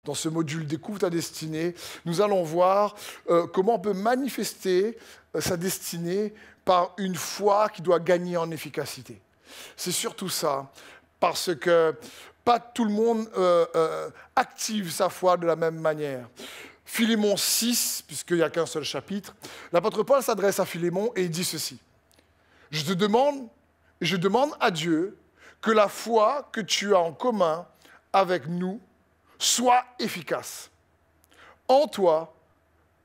dans ce module Découvre ta destinée, nous allons voir comment on peut manifester sa destinée par une foi qui doit gagner en efficacité. C'est surtout ça, parce que pas tout le monde active sa foi de la même manière. Philémon 6, puisqu'il n'y a qu'un seul chapitre, l'apôtre Paul s'adresse à Philémon et il dit ceci. Je demande à Dieu que la foi que tu as en commun avec nous soit efficace en toi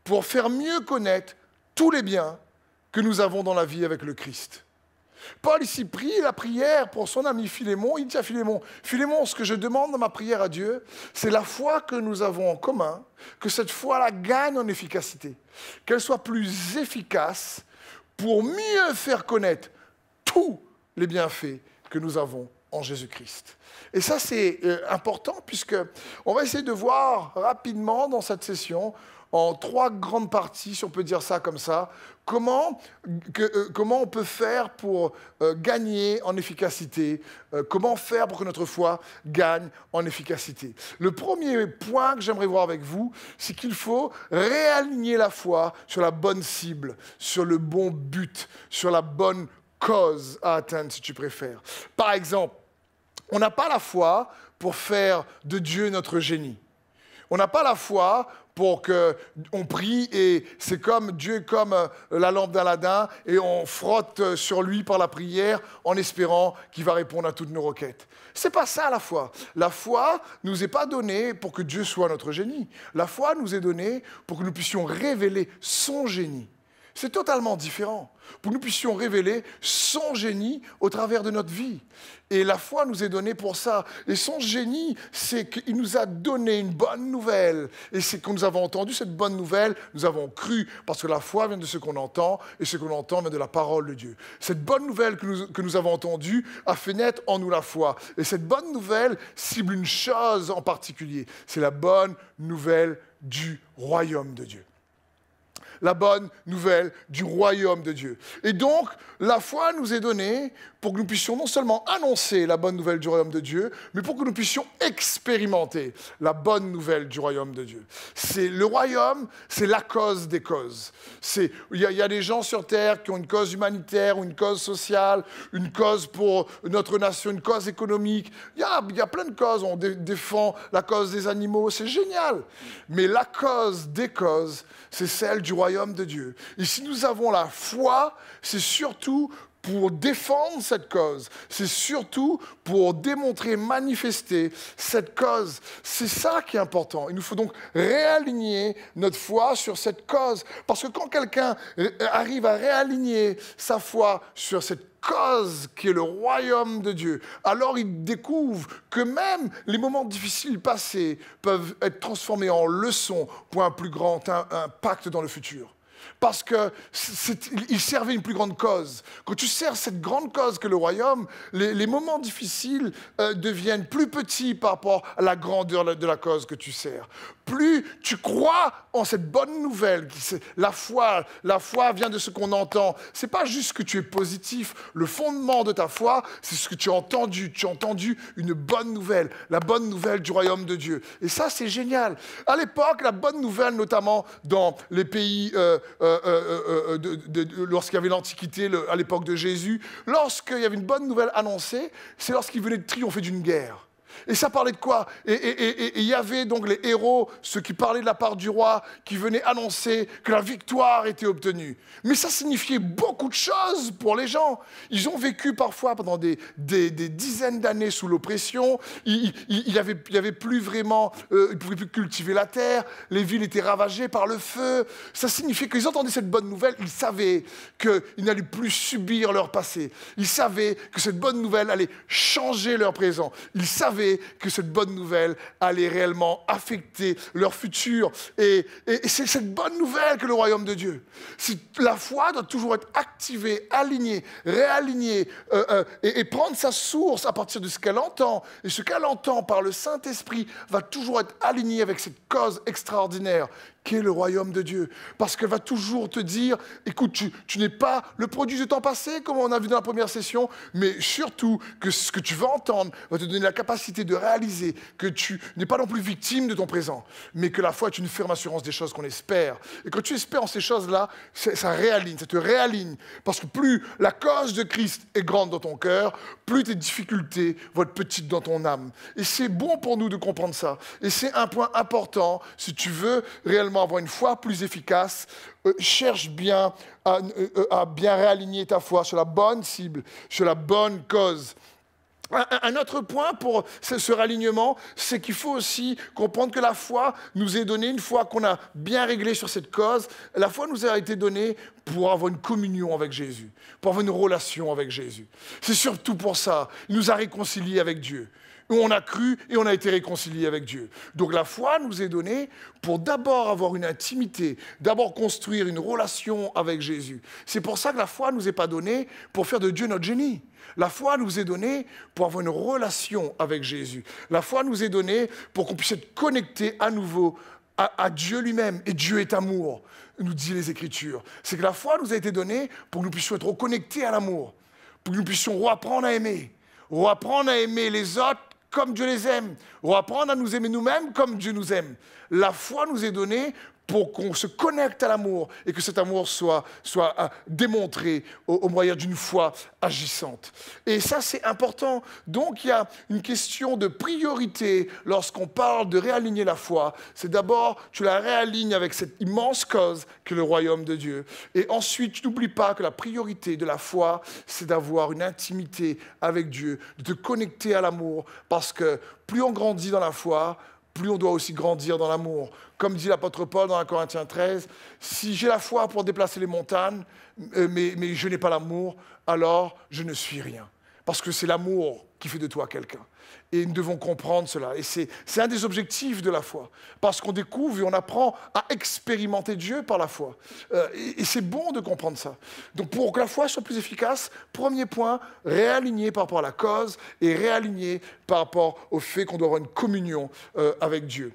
pour faire mieux connaître tous les biens que nous avons dans la vie avec le Christ. Paul ici prie la prière pour son ami Philémon. Il dit à Philémon, Philémon, ce que je demande dans ma prière à Dieu, c'est la foi que nous avons en commun, que cette foi-là gagne en efficacité, qu'elle soit plus efficace pour mieux faire connaître tous les bienfaits que nous avons en Jésus-Christ. Et ça, c'est important, puisqu'on va essayer de voir rapidement dans cette session, en 3 grandes parties, si on peut dire ça comme ça, comment on peut faire pour gagner en efficacité, comment faire pour que notre foi gagne en efficacité. Le premier point que j'aimerais voir avec vous, c'est qu'il faut réaligner la foi sur la bonne cible, sur le bon but, sur la bonne cause à atteindre, si tu préfères. Par exemple, on n'a pas la foi pour faire de Dieu notre génie. On n'a pas la foi pour qu'on prie et c'est comme Dieu est comme la lampe d'Aladin et on frotte sur lui par la prière en espérant qu'il va répondre à toutes nos requêtes. C'est pas ça la foi. La foi nous est pas donnée pour que Dieu soit notre génie. La foi nous est donnée pour que nous puissions révéler son génie. C'est totalement différent. Pour que nous puissions révéler son génie au travers de notre vie. Et la foi nous est donnée pour ça. Et son génie, c'est qu'il nous a donné une bonne nouvelle. Et c'est quand nous avons entendu cette bonne nouvelle, nous avons cru. Parce que la foi vient de ce qu'on entend, et ce qu'on entend vient de la parole de Dieu. Cette bonne nouvelle que nous avons entendue a fait naître en nous la foi. Et cette bonne nouvelle cible une chose en particulier. C'est la bonne nouvelle du royaume de Dieu. La bonne nouvelle du royaume de Dieu. Et donc, la foi nous est donnée pour que nous puissions non seulement annoncer la bonne nouvelle du royaume de Dieu, mais pour que nous puissions expérimenter la bonne nouvelle du royaume de Dieu. Le royaume, c'est la cause des causes. Il y a des gens sur terre qui ont une cause humanitaire, ou une cause sociale, une cause pour notre nation, une cause économique. Il y a plein de causes. On défend la cause des animaux, c'est génial. Mais la cause des causes, c'est celle du royaume de Dieu. Et si nous avons la foi, c'est surtout pour défendre cette cause. C'est surtout pour démontrer, manifester cette cause. C'est ça qui est important. Il nous faut donc réaligner notre foi sur cette cause. Parce que quand quelqu'un arrive à réaligner sa foi sur cette cause qui est le royaume de Dieu, alors il découvre que même les moments difficiles passés peuvent être transformés en leçons pour un plus grand impact dans le futur. Parce qu'il servait une plus grande cause. Quand tu sers cette grande cause que le royaume, les moments difficiles deviennent plus petits par rapport à la grandeur de la cause que tu sers. Plus tu crois en cette bonne nouvelle, la foi vient de ce qu'on entend. Ce n'est pas juste que tu es positif. Le fondement de ta foi, c'est ce que tu as entendu. Tu as entendu une bonne nouvelle, la bonne nouvelle du royaume de Dieu. Et ça, c'est génial. À l'époque, la bonne nouvelle, notamment dans les pays lorsqu'il y avait l'Antiquité, à l'époque de Jésus, lorsqu'il y avait une bonne nouvelle annoncée, c'est lorsqu'il venait de triompher d'une guerre. Et ça parlait de quoi? Et il y avait donc les héros, ceux qui parlaient de la part du roi, qui venaient annoncer que la victoire était obtenue. Mais ça signifiait beaucoup de choses pour les gens. Ils ont vécu parfois pendant des dizaines d'années sous l'oppression. Il y avait plus vraiment, ils ne pouvaient plus cultiver la terre. Les villes étaient ravagées par le feu. Ça signifiait qu'ils entendaient cette bonne nouvelle. Ils savaient qu'ils n'allaient plus subir leur passé. Ils savaient que cette bonne nouvelle allait changer leur présent. Ils savaient que cette bonne nouvelle allait réellement affecter leur futur. Et c'est cette bonne nouvelle que le royaume de Dieu. La foi doit toujours être activée, alignée, réalignée, et prendre sa source à partir de ce qu'elle entend. Et ce qu'elle entend par le Saint-Esprit va toujours être aligné avec cette cause extraordinaire qu'est le royaume de Dieu. Parce qu'elle va toujours te dire, écoute, tu n'es pas le produit du temps passé, comme on a vu dans la première session, mais surtout que ce que tu vas entendre va te donner la capacité capacité de réaliser que tu n'es pas non plus victime de ton présent, mais que la foi est une ferme assurance des choses qu'on espère. Et quand tu espères en ces choses-là, ça réaligne, ça te réaligne. Parce que plus la cause de Christ est grande dans ton cœur, plus tes difficultés vont être petites dans ton âme. Et c'est bon pour nous de comprendre ça. Et c'est un point important, si tu veux réellement avoir une foi plus efficace, cherche bien à bien réaligner ta foi sur la bonne cible, sur la bonne cause. Un autre point pour ce ralignement, c'est qu'il faut aussi comprendre que la foi nous est donnée, une fois qu'on a bien réglé sur cette cause, la foi nous a été donnée pour avoir une communion avec Jésus, pour avoir une relation avec Jésus. C'est surtout pour ça, il nous a réconciliés avec Dieu. On a cru et on a été réconciliés avec Dieu. Donc la foi nous est donnée pour d'abord avoir une intimité, d'abord construire une relation avec Jésus. C'est pour ça que la foi ne nous est pas donnée pour faire de Dieu notre génie. La foi nous est donnée pour avoir une relation avec Jésus. La foi nous est donnée pour qu'on puisse être connecté à nouveau à Dieu lui-même. Et Dieu est amour, nous dit les Écritures. C'est que la foi nous a été donnée pour que nous puissions être reconnectés à l'amour, pour que nous puissions reapprendre à aimer les autres comme Dieu les aime, reapprendre à nous aimer nous-mêmes comme Dieu nous aime. La foi nous est donnée pour qu'on se connecte à l'amour et que cet amour soit démontré au moyen d'une foi agissante. Et ça, c'est important. Donc, il y a une question de priorité lorsqu'on parle de réaligner la foi. C'est d'abord, tu la réalignes avec cette immense cause que le royaume de Dieu. Et ensuite, tu n'oublies pas que la priorité de la foi, c'est d'avoir une intimité avec Dieu, de te connecter à l'amour, parce que plus on grandit dans la foi, plus on doit aussi grandir dans l'amour. Comme dit l'apôtre Paul dans 1 Corinthiens 13, si j'ai la foi pour déplacer les montagnes, mais je n'ai pas l'amour, alors je ne suis rien. Parce que c'est l'amour qui fait de toi quelqu'un. Et nous devons comprendre cela. Et c'est un des objectifs de la foi. Parce qu'on découvre et on apprend à expérimenter Dieu par la foi. Et c'est bon de comprendre ça. Donc pour que la foi soit plus efficace, premier point, réaligner par rapport à la cause et réaligner par rapport au fait qu'on doit avoir une communion avec Dieu.